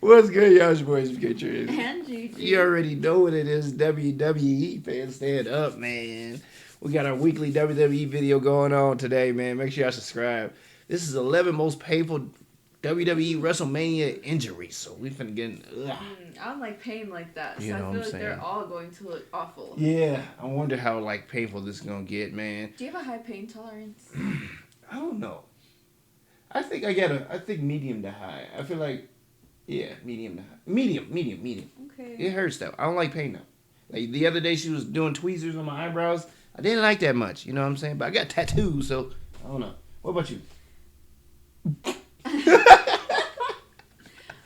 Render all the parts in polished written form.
What's good, y'all? Boys, Pictures. And Gigi. You already know what it is, WWE fans. Stand up, man. We got our weekly WWE video going on today, man. Make sure y'all subscribe. This is 11 most painful WWE WrestleMania injuries. So we finna get in. I don't like pain like that. So You know I what feel I'm like saying? they're all going to look awful. Yeah, I wonder how painful this is gonna get, man. Do you have a high pain tolerance? I don't know. I think I think medium to high. I feel like, yeah, medium to high. Medium. Okay. It hurts though. I don't like pain though. Like the other day she was doing tweezers on my eyebrows. I didn't like that much. You know what I'm saying? But I got tattoos, so I don't know. What about you?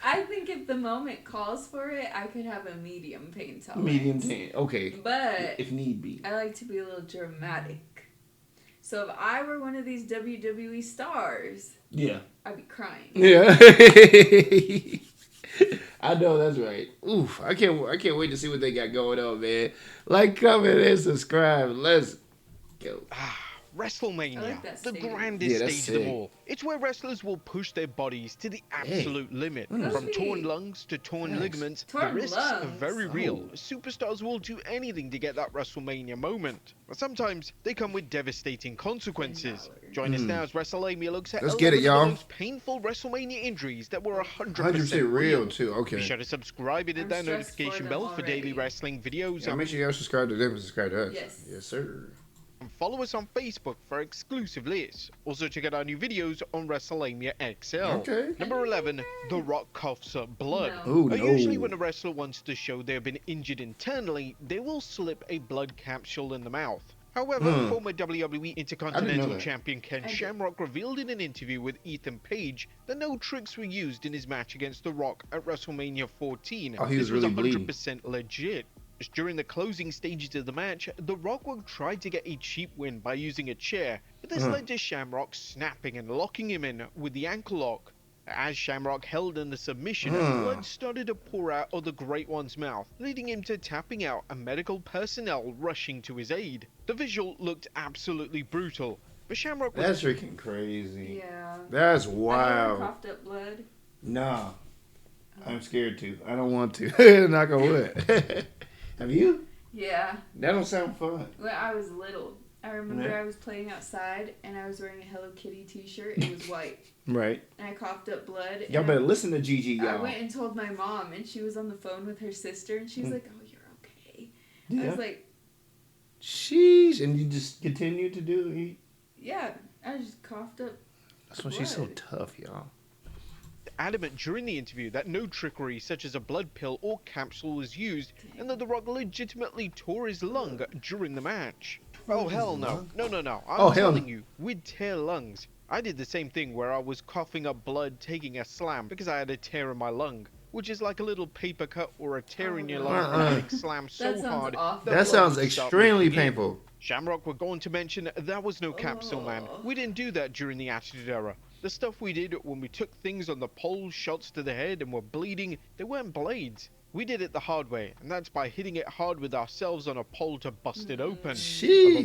I think if the moment calls for it, I could have a medium pain tolerance. Medium pain. Okay. But if need be. I like to be a little dramatic. So if I were one of these WWE stars, Yeah. I'd be crying. Yeah. I know that's right. Oof. I can't wait to see what they got going on, man. Like, comment, and subscribe. Let's go. Wrestlemania, like that the stadium. grandest Yeah, that's stage of them sick. all. It's where wrestlers will push their bodies to the absolute limit. Mm. From torn lungs to torn Nice. ligaments, Torn the risks are lungs? very real. Oh. Superstars will do anything to get that WrestleMania moment. But sometimes they come with devastating consequences. Join us now as Wrestlemania looks at Let's get it, 11 of y'all. the most painful WrestleMania injuries that were 100% 100% real, too. Be Okay. sure to subscribe and hit I'm that stressed for notification them bell for daily already. wrestling videos. Yeah, make sure y'all subscribe to them and subscribe to us. Yes. Yes, sir. And follow us on Facebook for exclusive lists. Also check out our new videos on Wrestlemania XL. Okay. Number 11, The Rock coughs up blood. No. Ooh, no. Usually when a wrestler wants to show they've been injured internally, they will slip a blood capsule in the mouth. However, former WWE Intercontinental that. Champion Ken I did. Shamrock revealed in an interview with Ethan Page that no tricks were used in his match against The Rock at WrestleMania 14. Oh, he was This really was bleeding. 100% legit. Just during the closing stages of the match, The Rock would try to get a cheap win by using a chair, but this led to Shamrock snapping and locking him in with the ankle lock. As Shamrock held in the submission, blood started to pour out of the Great One's mouth, leading him to tapping out and medical personnel rushing to his aid. The visual looked absolutely brutal, but Shamrock was That's freaking crazy. Yeah. That's Have you ever wild. coughed up blood? Nah. I'm scared to. I don't want to. Knock on wood. Have you? Yeah. That don't sound fun. When I was little, I remember Yeah. I was playing outside and I was wearing a Hello Kitty t-shirt. It was white. Right. And I coughed up blood. Y'all and better listen to Gigi, I y'all. went and told my mom, and she was on the phone with her sister, and she's like, "Oh, you're okay." I Yeah. was like, Sheesh. And you just continue to do it. "Yeah, I just coughed up." That's why she's so Blood. tough, y'all. adamant during the interview that no trickery such as a blood pill or capsule was used, and that The Rock legitimately tore his lung during the match. Oh hell no. No. I'm Oh, hell telling no. you, we'd tear lungs. I did the same thing where I was coughing up blood taking a slam because I had a tear in my lung, which is like a little paper cut or a tear in your lung from getting slammed so That sounds hard awful. That blood sounds would start extremely leaking in. painful. Shamrock were going to mention that was no capsule, man. We didn't do that during the Attitude Era. The stuff we did when we took things on the pole, shots to the head, and were bleeding, they weren't blades. We did it the hard way, and that's by hitting it hard with ourselves on a pole to bust it open. And The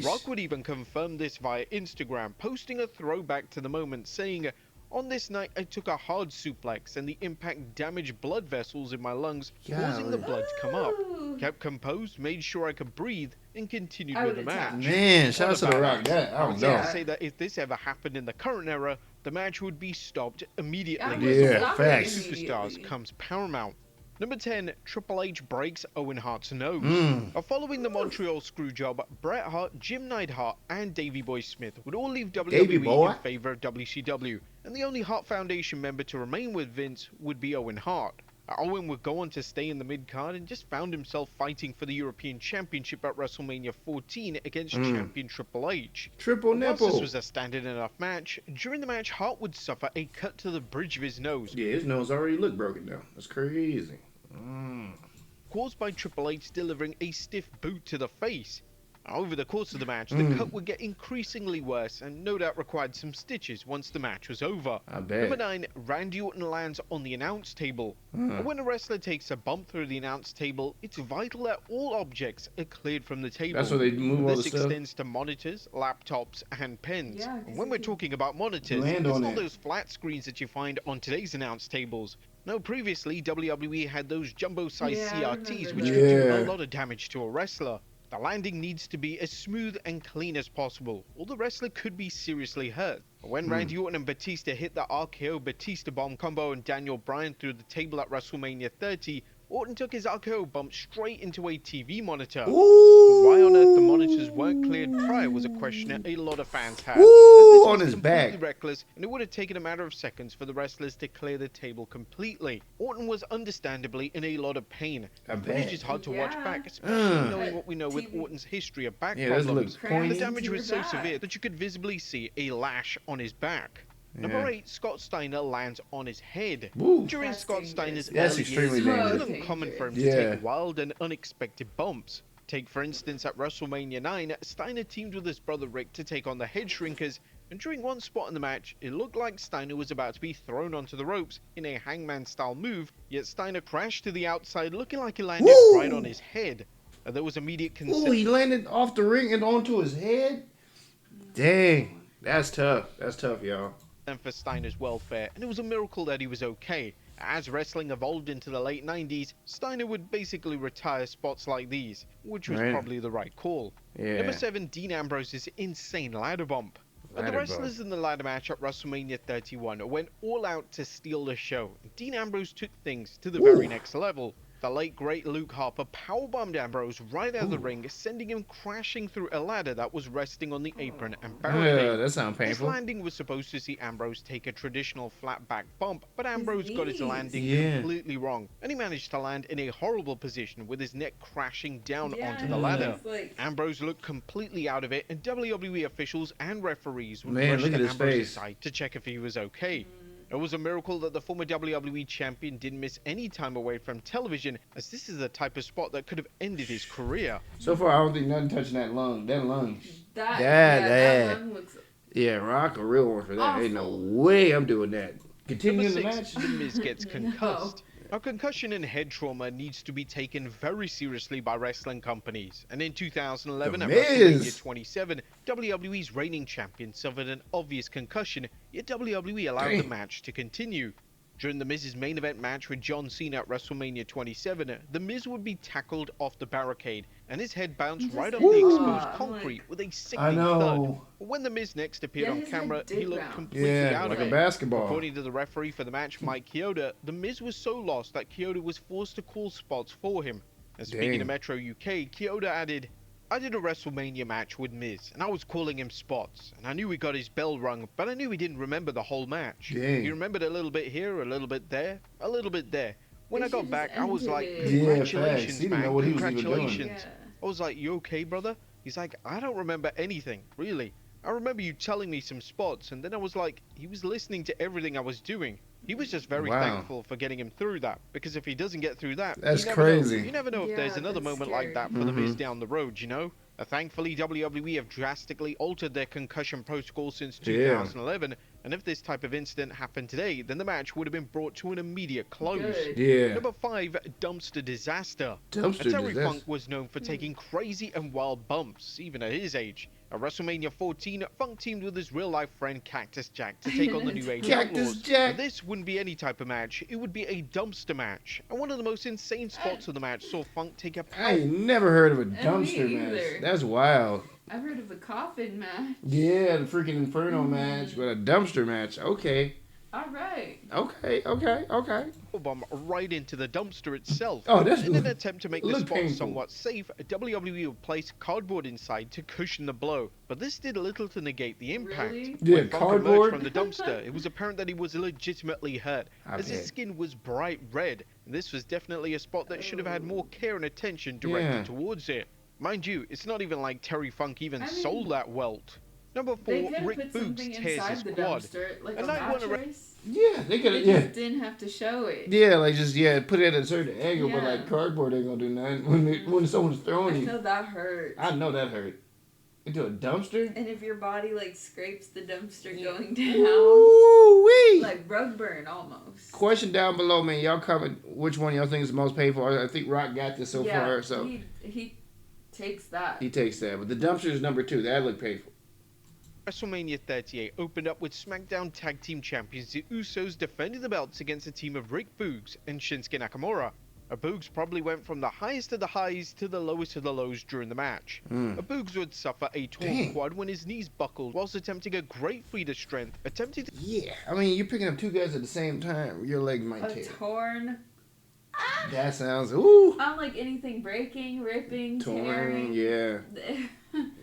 Sheesh. Rock would even confirm this via Instagram, posting a throwback to the moment, saying, "On this night, I took a hard suplex, and the impact damaged blood vessels in my lungs, causing the Golly. blood to come up. Ooh. Kept composed, made sure I could breathe, and continued I with the would attack. match." Man, shout out What to The about Rock. That, I I don't would know. say that if this ever happened in the current era, the match would be stopped immediately. I would Yeah, stop it facts. Superstars immediately. comes paramount. Number 10, Triple H breaks Owen Hart's nose. Following the Montreal Screwjob, Bret Hart, Jim Neidhart, and Davey Boy Smith would all leave Davey WWE Boy? in favor of WCW, and the only Hart Foundation member to remain with Vince would be Owen Hart. Owen would go on to stay in the mid-card and just found himself fighting for the European Championship at WrestleMania 14 against champion Triple H. Triple Whilst this nipple. was a standard enough match, during the match Hart would suffer a cut to the bridge of his nose, Yeah, his nose already looked broken now. That's crazy. caused by Triple H delivering a stiff boot to the face. Over the course of the match, the cut would get increasingly worse and no doubt required some stitches once the match was over. I bet. Number 9, Randy Orton lands on the announce table. When a wrestler takes a bump through the announce table, it's vital that all objects are cleared from the table. That's where they move all the This stuff. extends to monitors, laptops, and pens. Yeah, 'cause And when they we're can talking about monitors, land it's on not it. those flat screens that you find on today's announce tables. Now, previously, WWE had those jumbo-sized Yeah, I CRTs, remember which that. could do a Yeah. lot of damage to a wrestler. The landing needs to be as smooth and clean as possible, or the wrestler could be seriously hurt. When Randy Orton and Batista hit the RKO Batista Bomb combo and Daniel Bryan through the table at WrestleMania 30, Orton took his RKO bump straight into a TV monitor. Why on earth the monitors weren't cleared prior was a question that a lot of fans had, as this On was his completely back. reckless and it would have taken a matter of seconds for the wrestlers to clear the table completely. Orton was understandably in a lot of pain. I The footage bet. is hard to watch Yeah. back, especially Uh. knowing what we know with TV. Orton's history of back Yeah, those problems. look The pointy. damage into was your so severe back. that you could visibly see a lash on his back. Number Yeah. 8, Scott Steiner lands on his head. Woo. During That's Scott dangerous. Steiner's That's early extremely years, it dangerous. was uncommon for him to Yeah. take wild and unexpected bumps. Take, for instance, at WrestleMania 9, Steiner teamed with his brother Rick to take on the Head Shrinkers, and during one spot in the match, it looked like Steiner was about to be thrown onto the ropes in a hangman-style move, yet Steiner crashed to the outside looking like he landed Woo! right on his head. There was immediate Ooh, concern. he landed off the ring and onto his head? Dang. That's tough. That's tough, y'all. And for Steiner's welfare, and it was a miracle that he was okay. As wrestling evolved into the late 90s, Steiner would basically retire spots like these, which was Right. probably the right call. Yeah. Number 7, Dean Ambrose's insane ladder bump. The Ladder wrestlers in the ladder match at WrestleMania 31 went all out to steal the show. Dean Ambrose took things to the very next level. The late great Luke Harper powerbombed Ambrose right out of the ring, sending him crashing through a ladder that was resting on the apron and barricade. That sounds This painful. landing was supposed to see Ambrose take a traditional flat back bump, but Ambrose got his knees. landing Yeah. completely wrong, and he managed to land in a horrible position with his neck crashing down Yeah, onto the he ladder. was like- Ambrose looked completely out of it, and WWE officials and referees would Man, rush look to at his Ambrose's face. side to check if he was okay. It was a miracle that the former WWE champion didn't miss any time away from television, as this is the type of spot that could have ended his career. So far, I don't think nothing touching that lung. That lung. That lung looks Yeah, Rock a real one for that. Ain't no Awful. way I'm doing that. Continue Number the 6, match. The Miz gets No. concussed. Now, concussion and head trauma needs to be taken very seriously by wrestling companies. And in 2011, The at Miz. WrestleMania 27, WWE's reigning champion suffered an obvious concussion, yet WWE allowed the Damn. match to continue. During The Miz's main event match with John Cena at WrestleMania 27, The Miz would be tackled off the barricade, and his head bounced Just right off like- the Ooh. exposed I'm concrete like- with a I sickening thud. know. When The Miz next appeared Yeah, on his head camera, he did looked bounce. completely Yeah, out like of a it. basketball. According to the referee for the match, Mike Chioda, The Miz was so lost that Chioda was forced to call spots for him. And speaking Dang. to Metro UK, Chioda added, I did a WrestleMania match with Miz, and I was calling him spots, and I knew he got his bell rung, but I knew he didn't remember the whole match. Dang. He remembered a little bit here, a little bit there, a little bit there. When They I got should've back, I was ended like, it. Yeah, congratulations, facts. He didn't man, know what he was even doing. congratulations. Yeah. I was like, you okay, brother? He's like, I don't remember anything, really. I remember you telling me some spots, and then I was like, he was listening to everything I was doing. He was just very Wow. thankful for getting him through that, because if he doesn't get through that, That's you never know. crazy. You never know if there's Yeah, another that's moment like that for scary. the Miz Mhm. down the road, you know? Thankfully, WWE have drastically altered their concussion protocol since Yeah. 2011, and if this type of incident happened today, then the match would have been brought to an immediate close. Good. Yeah. Number 5, dumpster disaster. Dumpster Terry disaster. Funk was known for taking crazy and wild bumps, even at his age. At WrestleMania 14, Funk teamed with his real-life friend Cactus Jack to take on the New Age Cactus Outlaws. Jack. Now, this wouldn't be any type of match, it would be a dumpster match. And one of the most insane spots of the match saw Funk take a I ain't never heard of a me dumpster match. either. That's wild. I've heard of a coffin match. Yeah, the freaking Inferno match, but a dumpster match. Okay. All right. Okay. bomb right into the dumpster itself. Oh, that's In an attempt to make the look spot painful. somewhat safe, WWE would place cardboard inside to cushion the blow, but this did little to negate the impact. Really? Yeah, When Funk emerged cardboard. from the dumpster, it was apparent that he was legitimately hurt, I as his bet. skin was bright red. And this was definitely a spot that should have had more care and attention directed Yeah. towards it. Mind you, it's not even like Terry Funk even I mean- sold that welt. Number They 4, could have Rick put something Boogs tears his inside the quad. dumpster, like A a night one mattress. Yeah, they could They have. Yeah. just didn't have to show it. Yeah, like just put it at a certain angle, but Yeah. like cardboard ain't gonna do nothing when someone's I throwing you. know that hurts. I know that hurt. Into a dumpster. And if your body like scrapes the dumpster going down, Ooh wee! like rug burn almost. Question down below, man. Y'all comment which one y'all think is the most painful. I think Rock got this so yeah, far, so he takes that. he takes that. But the dumpster is number 2. That looked painful. WrestleMania 38 opened up with SmackDown Tag Team Champions the Usos defending the belts against a team of Rick Boogs and Shinsuke Nakamura. Boogs probably went from the highest of the highs to the lowest of the lows during the match. Boogs would suffer a torn quad when his knees buckled whilst attempting a great feat of strength, attempting to... Yeah, I mean, you're picking up two guys at the same time. Your leg might A tear. torn. That sounds, ooh. I don't like anything breaking, ripping, Torn, tearing. yeah.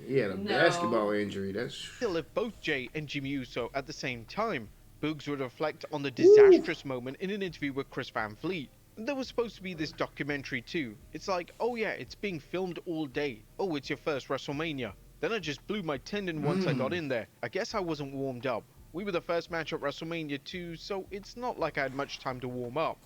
Yeah, the No. basketball injury. That's... Still, if both Jay and Jimmy Uso at the same time, Boogs would reflect on the disastrous moment in an interview with Chris Van Fleet. There was supposed to be this documentary too. It's like, oh yeah, it's being filmed all day. Oh, it's your first WrestleMania. Then I just blew my tendon once I got in there. I guess I wasn't warmed up. We were the first match at WrestleMania 2, so it's not like I had much time to warm up.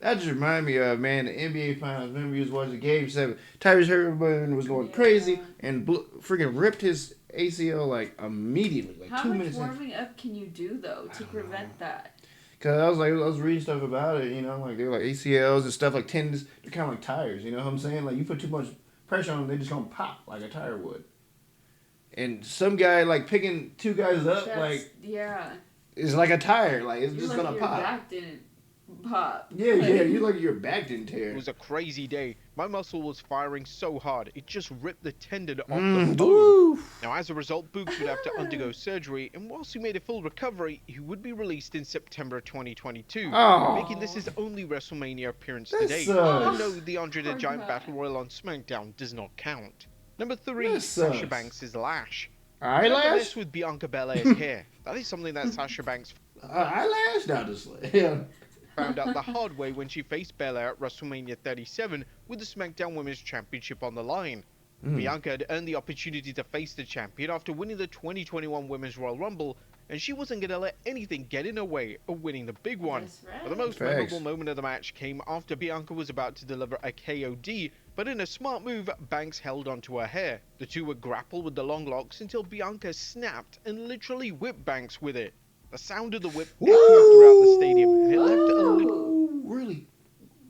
That just reminded me of, man, the NBA Finals. Remember, you was watching Game 7. Tyrese Halliburton was going crazy and freaking ripped his ACL, like, immediately. Like, How 2 much minutes in. warming up can you do, though, to prevent that? Because I was reading stuff about it, you know, like, they were like ACLs and stuff, like tendons. They're kind of like tires, you know what I'm saying? Like, you put too much pressure on them, they just going to pop like a tire would. And some guy, like, picking two guys up, Yeah. is like a tire. Like, it's You're just like going to your pop. back didn't pop. Yeah, you're like your back didn't tear. It was a crazy day. My muscle was firing so hard, it just ripped the tendon off the bone. Woo. Now, as a result, Boogs would have to undergo surgery, and whilst he made a full recovery, he would be released in September 2022, making this his only WrestleMania appearance to date. sucks. No, the Andre the Poor Giant guy. Battle Royal on SmackDown does not count. Number 3, That Sasha sucks. Banks' lash. Eyelash? Remember this with Bianca Belair's hair. That is something that Sasha Banks Eyelash? Not just like, yeah. found out the hard way when she faced Belair at WrestleMania 37 with the SmackDown Women's Championship on the line. Bianca had earned the opportunity to face the champion after winning the 2021 Women's Royal Rumble, and she wasn't going to let anything get in her way of winning the big one. That's right. But the most Facts. memorable moment of the match came after Bianca was about to deliver a KOD, but in a smart move, Banks held onto her hair. The two would grapple with the long locks until Bianca snapped and literally whipped Banks with it. The sound of the whip echoed throughout the stadium, and it left a little... Ooh, really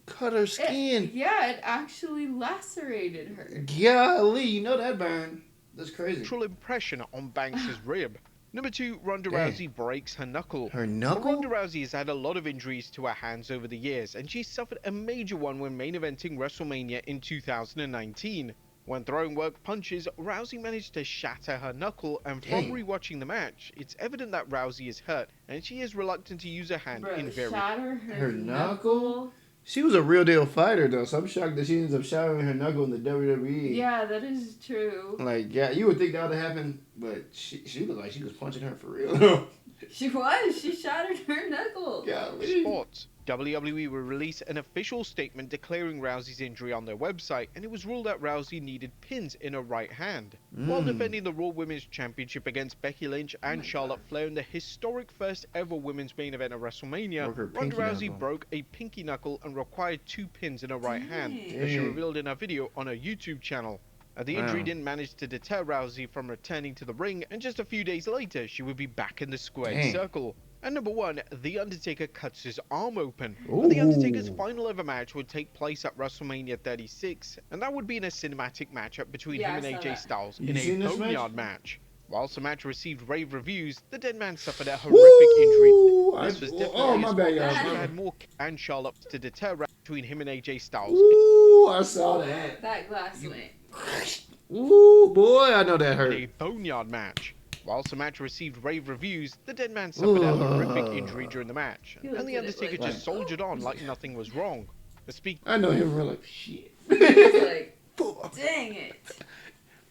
cut her skin. It actually lacerated her. Golly, you know that burn. That's crazy. impression on Banks' rib. Number 2, Ronda Damn. Rousey breaks her knuckle. Her Well, knuckle? Ronda Rousey has had a lot of injuries to her hands over the years, and she suffered a major one when main eventing WrestleMania in 2019. When throwing work punches, Rousey managed to shatter her knuckle, and from Dang. rewatching the match, it's evident that Rousey is hurt, and she is reluctant to use her hand in very... Shatter Her knuckle? She was a real deal fighter, though, so I'm shocked that she ends up shattering her knuckle in the WWE. Yeah, that is true. Like, yeah, you would think that would have happened, but she looked like she was punching her for real. She was. She shattered her knuckle. Golly. Sports. WWE will release an official statement declaring Rousey's injury on their website, and it was ruled that Rousey needed pins in her right hand. While defending the Raw Women's Championship against Becky Lynch and Charlotte Flair in the historic first ever women's main event of WrestleMania, Broke her Ronda pinky Rousey knuckle. broke a pinky knuckle and required 2 pins in her right hand, Dang. as she Dang. revealed in a video on her YouTube channel. The injury Wow. didn't manage to deter Rousey from returning to the ring, and just a few days later, she would be back in the squared Dang. circle. And number 1, The Undertaker cuts his arm open. Ooh. The Undertaker's final ever match would take place at WrestleMania 36, and that would be in a cinematic matchup between Yeah, him I and saw AJ that. Styles You in a seen this boneyard match? match. Whilst the match received rave reviews, the dead man suffered a horrific injury. This was definitely my his bad, fault, y'all. as he My had bad. more and Charlotte to deter between him and AJ Styles. Ooh, I saw that. That glass went. Ooh, boy, I know that In hurt. a boneyard match. Whilst the match received rave reviews, the dead man suffered a horrific injury during the match, He and looked the at it Undertaker like- just soldiered on like nothing was wrong. The I know him real like shit. It's like, dang it.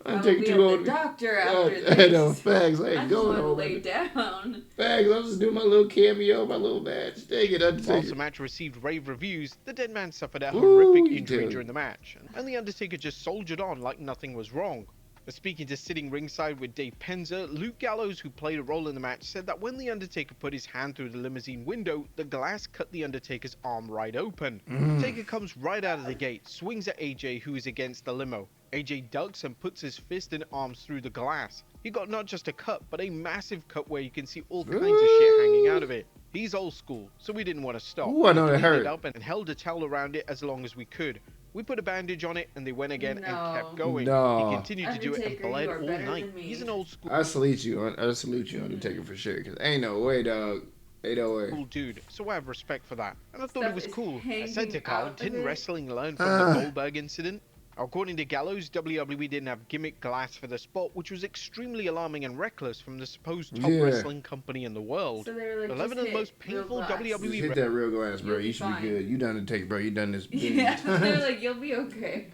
I'm I'll taking be too at the old. doctor after I this. know, facts. I I ain't just going want to home. lay down. Facts, I'm just doing my little cameo, my little match. Take it, Whilst the Undertaker. match received rave reviews, the dead man suffered a Ooh, horrific you injury did. during the match, and the Undertaker just soldiered on like nothing was wrong. Speaking to sitting ringside with Dave Penza, Luke Gallows, who played a role in the match, said that when the Undertaker put his hand through the limousine window, the glass cut the Undertaker's arm right open. Taker comes right out of the gate, swings at AJ, who is against the limo. AJ ducks and puts his fist and arms through the glass. He got not just a cut, but a massive cut where you can see all kinds of shit hanging out of it. He's old school, so we didn't want to stop. Ooh, I know We that cleaned hurt. it up and held a towel around it as long as we could. We put a bandage on it, and they went again and kept going. No. He continued to do it and Undertaker, bled you are all better night. than me. He's an old school I salute you, Undertaker, for sure. Cause ain't no way, dog. Ain't no way. dude, so I have respect for that. And I thought Stuff it was is cool. I hanging said to out Carl, of didn't it. wrestling learn from the Goldberg incident? According to Gallows, WWE didn't have gimmick glass for the spot, which was extremely alarming and reckless from the supposed top wrestling company in the world. So they were like, 11 of the most painful Just WWE hit that real glass, bro. You'll You be should be fine. good. You done to take, bro. You done this. Yeah, they're like, you'll be okay.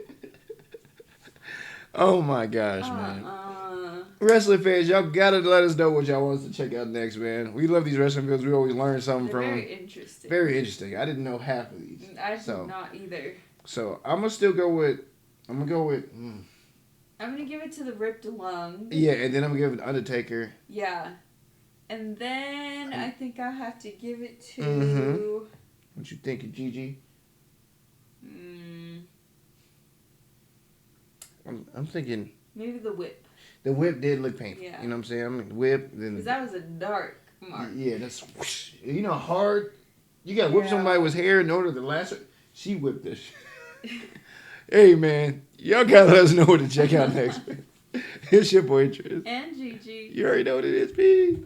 Oh my gosh, man. Wrestling fans, y'all gotta let us know what y'all want us to check out next, man. We love these wrestling videos. We always learn something They're from them. very interesting. Very interesting. I didn't know half of these. I did not either. So I'm gonna still go with. I'm gonna give it to the ripped lung. Yeah, and then I'm gonna give it Undertaker. Yeah. And then I think I have to give it to. Mhm. What you thinking, Gigi? I'm thinking. Maybe the whip. The whip did look painful. Yeah. You know what I'm saying? I mean, whip. Then Because that was a dark mark. Yeah, that's whoosh. You know, hard. You gotta whip somebody with hair in order to lacerate. She whipped this. Hey man, y'all gotta let us know what to check out next. Man. It's your boy Tris. And Gigi. You already know what it is, P.